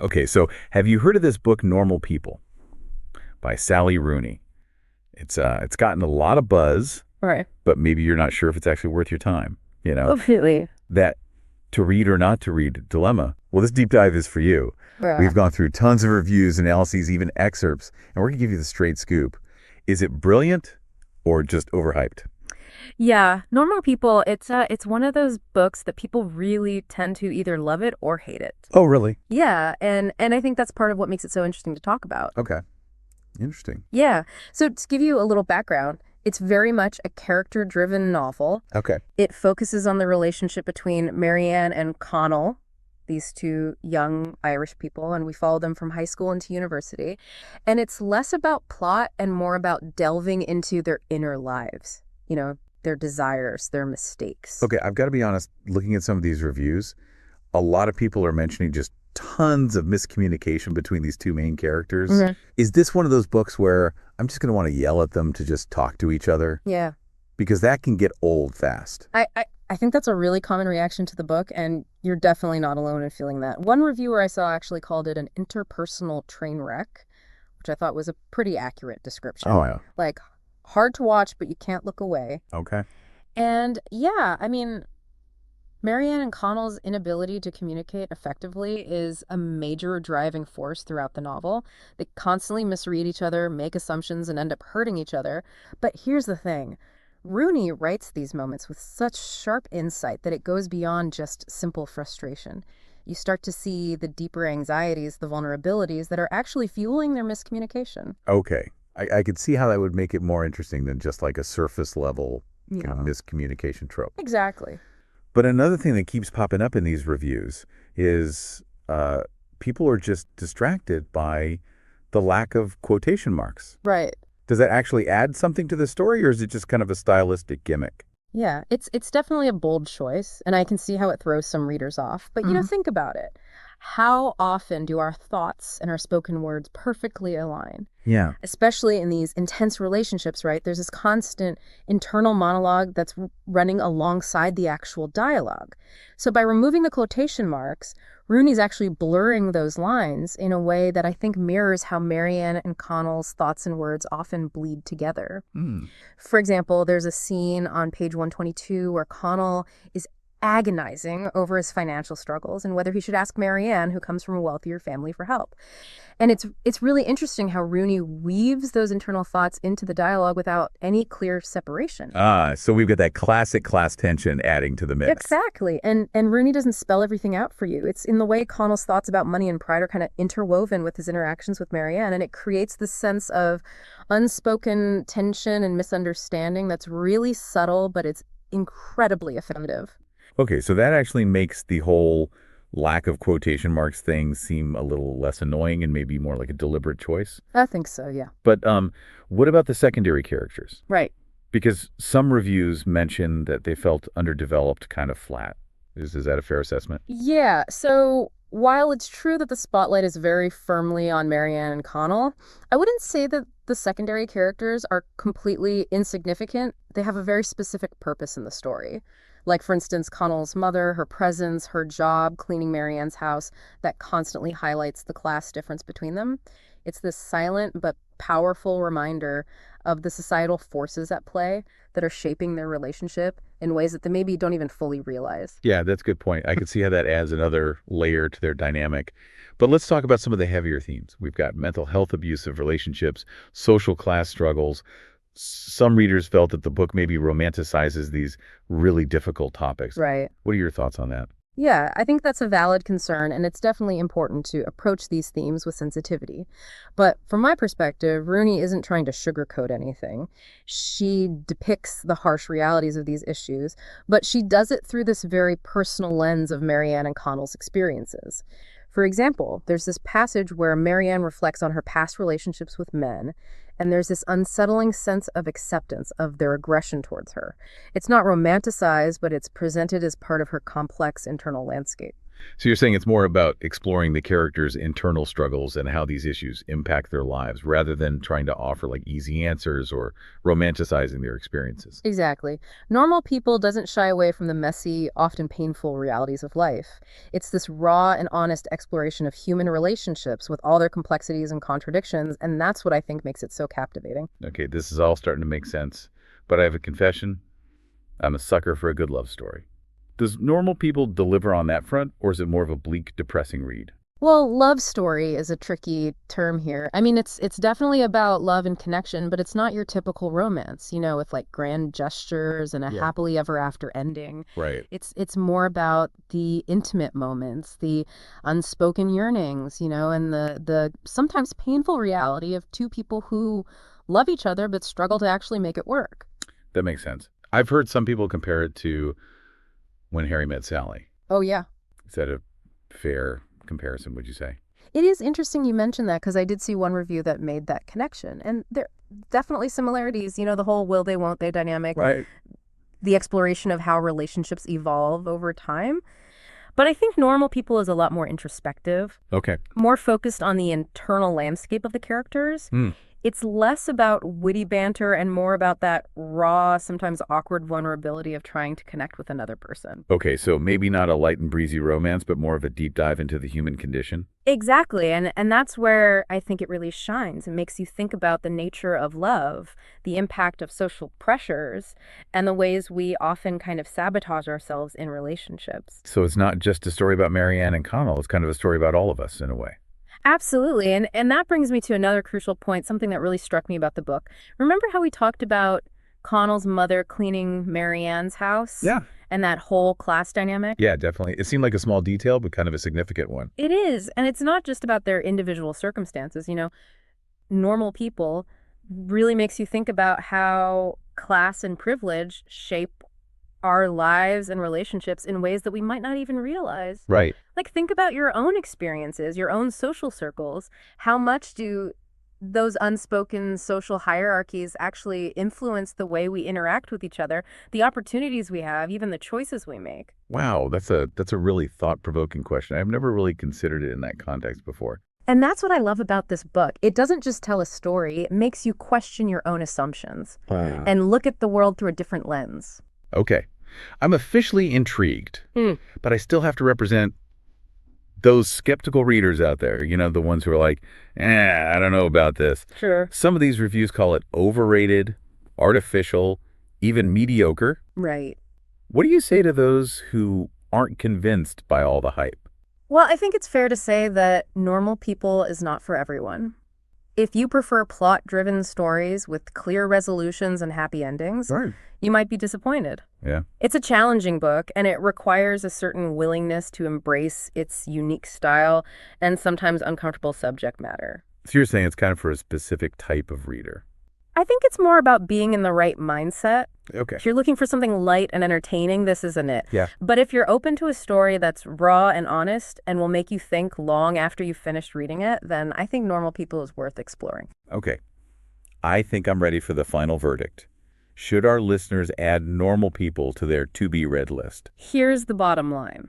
Okay, so have you heard of this book, Normal People, by Sally Rooney? It's gotten a lot of buzz, Right. but maybe you're not sure if it's actually worth your time. You know, Completely. that to read or not to read dilemma. Well, this deep dive is for you. Yeah. We've gone through tons of reviews, analyses, even excerpts, and we're going to give you the straight scoop. Is it brilliant or just overhyped? Yeah, Normal People, it's one of those books that people really tend to either love it or hate it. Oh, really? Yeah, and I think that's part of what makes it so interesting to talk about. Okay. Interesting. Yeah. So to give you a little background, it's very much a character-driven novel. Okay. It focuses on the relationship between Marianne and Connell, these two young Irish people, and we follow them from high school into university. And it's less about plot and more about delving into their inner lives, their desires, their mistakes. Okay, I've got to be honest, looking at some of these reviews, a lot of people are mentioning just tons of miscommunication between these two main characters. Mhm. Is this one of those books where I'm just going to want to yell at them to just talk to each other? Yeah. Because that can get old fast. I think that's a really common reaction to the book, and you're definitely not alone in feeling that. One reviewer I saw actually called it an interpersonal train wreck, which I thought was a pretty accurate description. Oh, yeah. Like, hard to watch, but you can't look away. Okay. And yeah, I mean, Marianne and Connell's inability to communicate effectively is a major driving force throughout the novel. They constantly misread each other, make assumptions, and end up hurting each other. But here's the thing. Rooney writes these moments with such sharp insight that it goes beyond just simple frustration. You start to see the deeper anxieties, the vulnerabilities that are actually fueling their miscommunication. Okay. I could see how that would make it more interesting than just like a surface level kind of miscommunication trope. Exactly. But another thing that keeps popping up in these reviews is people are just distracted by the lack of quotation marks. Right. Does that actually add something to the story, or is it just kind of a stylistic gimmick? Yeah, it's definitely a bold choice, and I can see how it throws some readers off. But, think about it. How often do our thoughts and our spoken words perfectly align? Yeah. Especially in these intense relationships, right? There's this constant internal monologue that's running alongside the actual dialogue. So by removing the quotation marks, Rooney's actually blurring those lines in a way that I think mirrors how Marianne and Connell's thoughts and words often bleed together. Mm. For example, there's a scene on page 122 where Connell is agonizing over his financial struggles and whether he should ask Marianne, who comes from a wealthier family, for help. And it's really interesting how Rooney weaves those internal thoughts into the dialogue without any clear separation. So we've got that classic class tension adding to the mix. Exactly. And Rooney doesn't spell everything out for you. It's in the way Connell's thoughts about money and pride are kind of interwoven with his interactions with Marianne, and it creates this sense of unspoken tension and misunderstanding that's really subtle, but it's incredibly effective. Okay, so that actually makes the whole lack of quotation marks thing seem a little less annoying and maybe more like a deliberate choice. I think so, yeah. But what about the secondary characters? Right. Because some reviews mention that they felt underdeveloped, kind of flat. Is that a fair assessment? Yeah, so while it's true that the spotlight is very firmly on Marianne and Connell, I wouldn't say that the secondary characters are completely insignificant. They have a very specific purpose in the story. Like, for instance, Connell's mother, her presence, her job cleaning Marianne's house, that constantly highlights the class difference between them. It's this silent but powerful reminder of the societal forces at play that are shaping their relationship in ways that they maybe don't even fully realize. Yeah, that's a good point. I can see how that adds another layer to their dynamic. But let's talk about some of the heavier themes. We've got mental health, abusive relationships, social class struggles. Some readers felt that the book maybe romanticizes these really difficult topics. Right. What are your thoughts on that? Yeah, I think that's a valid concern, and it's definitely important to approach these themes with sensitivity. But from my perspective, Rooney isn't trying to sugarcoat anything. She depicts the harsh realities of these issues, but she does it through this very personal lens of Marianne and Connell's experiences. For example, there's this passage where Marianne reflects on her past relationships with men, and there's this unsettling sense of acceptance of their aggression towards her. It's not romanticized, but it's presented as part of her complex internal landscape. So you're saying it's more about exploring the characters' internal struggles and how these issues impact their lives rather than trying to offer like easy answers or romanticizing their experiences. Exactly. Normal People doesn't shy away from the messy, often painful realities of life. It's this raw and honest exploration of human relationships with all their complexities and contradictions, and that's what I think makes it so captivating. Okay, this is all starting to make sense. But I have a confession. I'm a sucker for a good love story. Does Normal People deliver on that front, or is it more of a bleak, depressing read? Well, love story is a tricky term here. I mean, it's definitely about love and connection, but it's not your typical romance, with like grand gestures and a Yeah. happily ever after ending. Right. It's more about the intimate moments, the unspoken yearnings, and the sometimes painful reality of two people who love each other but struggle to actually make it work. That makes sense. I've heard some people compare it to When Harry Met Sally. Oh yeah. Is that a fair comparison, would you say? It is interesting you mentioned that because I did see one review that made that connection. And there definitely similarities, the whole will they, won't they dynamic, Right. the exploration of how relationships evolve over time. But I think Normal People is a lot more introspective, Okay. more focused on the internal landscape of the characters. Hmm. It's less about witty banter and more about that raw, sometimes awkward vulnerability of trying to connect with another person. Okay, so maybe not a light and breezy romance, but more of a deep dive into the human condition. Exactly. And that's where I think it really shines. It makes you think about the nature of love, the impact of social pressures, and the ways we often kind of sabotage ourselves in relationships. So it's not just a story about Marianne and Connell. It's kind of a story about all of us in a way. Absolutely. And that brings me to another crucial point, something that really struck me about the book. Remember how we talked about Connell's mother cleaning Marianne's house? Yeah. And that whole class dynamic? Yeah, definitely. It seemed like a small detail, but kind of a significant one. It is. And it's not just about their individual circumstances. Normal People really makes you think about how class and privilege shape our lives and relationships in ways that we might not even realize. Right. Like, think about your own experiences, your own social circles. How much do those unspoken social hierarchies actually influence the way we interact with each other, the opportunities we have, even the choices we make? Wow, that's a really thought-provoking question. I've never really considered it in that context before. And that's what I love about this book. It doesn't just tell a story, it makes you question your own assumptions and look at the world through a different lens. Okay. I'm officially intrigued, Mm. but I still have to represent those skeptical readers out there, the ones who are like, I don't know about this. Sure. Some of these reviews call it overrated, artificial, even mediocre. Right. What do you say to those who aren't convinced by all the hype? Well, I think it's fair to say that Normal People is not for everyone. If you prefer plot-driven stories with clear resolutions and happy endings, Right. you might be disappointed. Yeah. It's a challenging book, and it requires a certain willingness to embrace its unique style and sometimes uncomfortable subject matter. So you're saying it's kind of for a specific type of reader. I think it's more about being in the right mindset. Okay. If you're looking for something light and entertaining, this isn't it. Yeah. But if you're open to a story that's raw and honest and will make you think long after you've finished reading it, then I think Normal People is worth exploring. Okay. I think I'm ready for the final verdict. Should our listeners add Normal People to their to-be-read list? Here's the bottom line.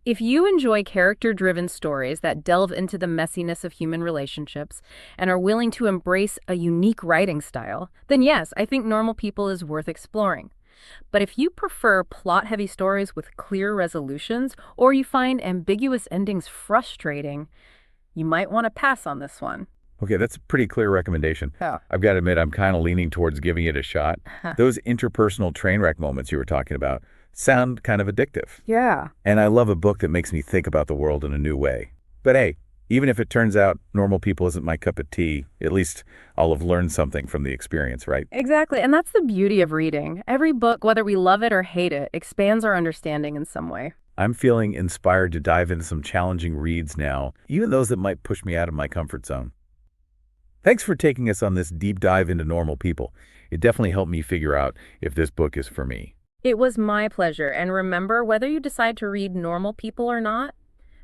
If you enjoy character-driven stories that delve into the messiness of human relationships and are willing to embrace a unique writing style, then yes, I think Normal People is worth exploring. But if you prefer plot-heavy stories with clear resolutions, or you find ambiguous endings frustrating, you might want to pass on this one. Okay, that's a pretty clear recommendation. Yeah. I've got to admit, I'm kind of leaning towards giving it a shot. Those interpersonal train wreck moments you were talking about sound kind of addictive. Yeah. And I love a book that makes me think about the world in a new way. But hey, even if it turns out Normal People isn't my cup of tea, at least I'll have learned something from the experience, right? Exactly. And that's the beauty of reading. Every book, whether we love it or hate it, expands our understanding in some way. I'm feeling inspired to dive into some challenging reads now, even those that might push me out of my comfort zone. Thanks for taking us on this deep dive into Normal People. It definitely helped me figure out if this book is for me. It was my pleasure. And remember, whether you decide to read Normal People or not,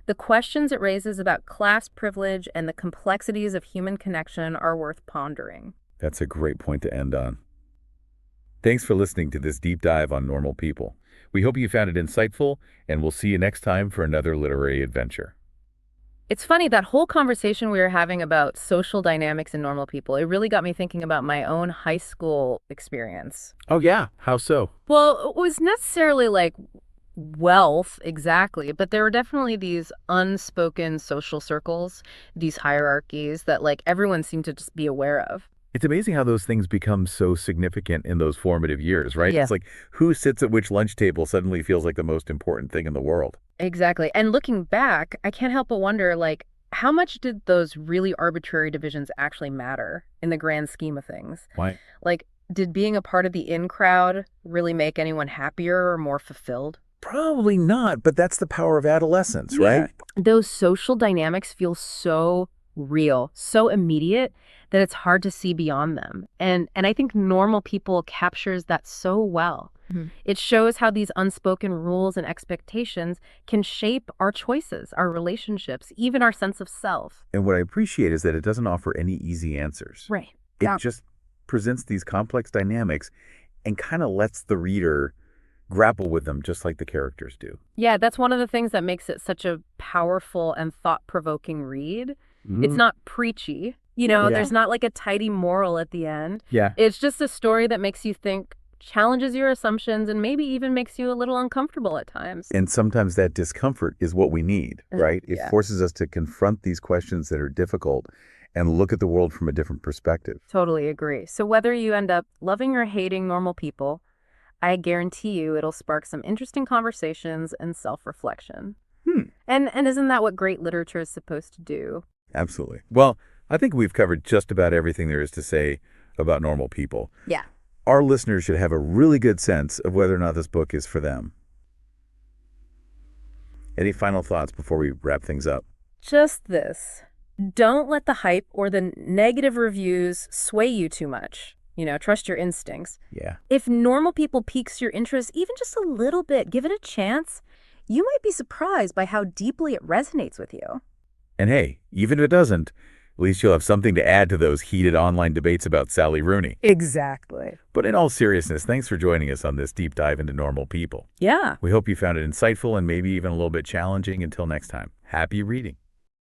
the questions it raises about class privilege and the complexities of human connection are worth pondering. That's a great point to end on. Thanks for listening to this deep dive on Normal People. We hope you found it insightful, and we'll see you next time for another literary adventure. It's funny, that whole conversation we were having about social dynamics and normal people, it really got me thinking about my own high school experience. Oh, yeah. How so? Well, it was necessarily like wealth exactly, but there were definitely these unspoken social circles, these hierarchies that like everyone seemed to just be aware of. It's amazing how those things become so significant in those formative years, right? Yeah. It's like who sits at which lunch table suddenly feels like the most important thing in the world. Exactly. And looking back, I can't help but wonder, like, how much did those really arbitrary divisions actually matter in the grand scheme of things? Why? Like, did being a part of the in crowd really make anyone happier or more fulfilled? Probably not, but that's the power of adolescence, right? Those social dynamics feel so real, so immediate that it's hard to see beyond them. And I think Normal People captures that so well. Mhm. It shows how these unspoken rules and expectations can shape our choices, our relationships, even our sense of self. And what I appreciate is that it doesn't offer any easy answers. Right. It just presents these complex dynamics and kind of lets the reader grapple with them just like the characters do. Yeah, that's one of the things that makes it such a powerful and thought-provoking read. It's not preachy. Yeah. There's not like a tidy moral at the end. Yeah. It's just a story that makes you think, challenges your assumptions, and maybe even makes you a little uncomfortable at times. And sometimes that discomfort is what we need, right? It Yeah. forces us to confront these questions that are difficult and look at the world from a different perspective. Totally agree. So whether you end up loving or hating Normal People, I guarantee you it'll spark some interesting conversations and self-reflection. And isn't that what great literature is supposed to do? Absolutely. Well, I think we've covered just about everything there is to say about Normal People. Yeah. Our listeners should have a really good sense of whether or not this book is for them. Any final thoughts before we wrap things up? Just this. Don't let the hype or the negative reviews sway you too much. Trust your instincts. Yeah. If Normal People piques your interest even just a little bit, give it a chance. You might be surprised by how deeply it resonates with you. And hey, even if it doesn't, at least you'll have something to add to those heated online debates about Sally Rooney. Exactly. But in all seriousness, thanks for joining us on this deep dive into Normal People. Yeah. We hope you found it insightful and maybe even a little bit challenging. Until next time, happy reading.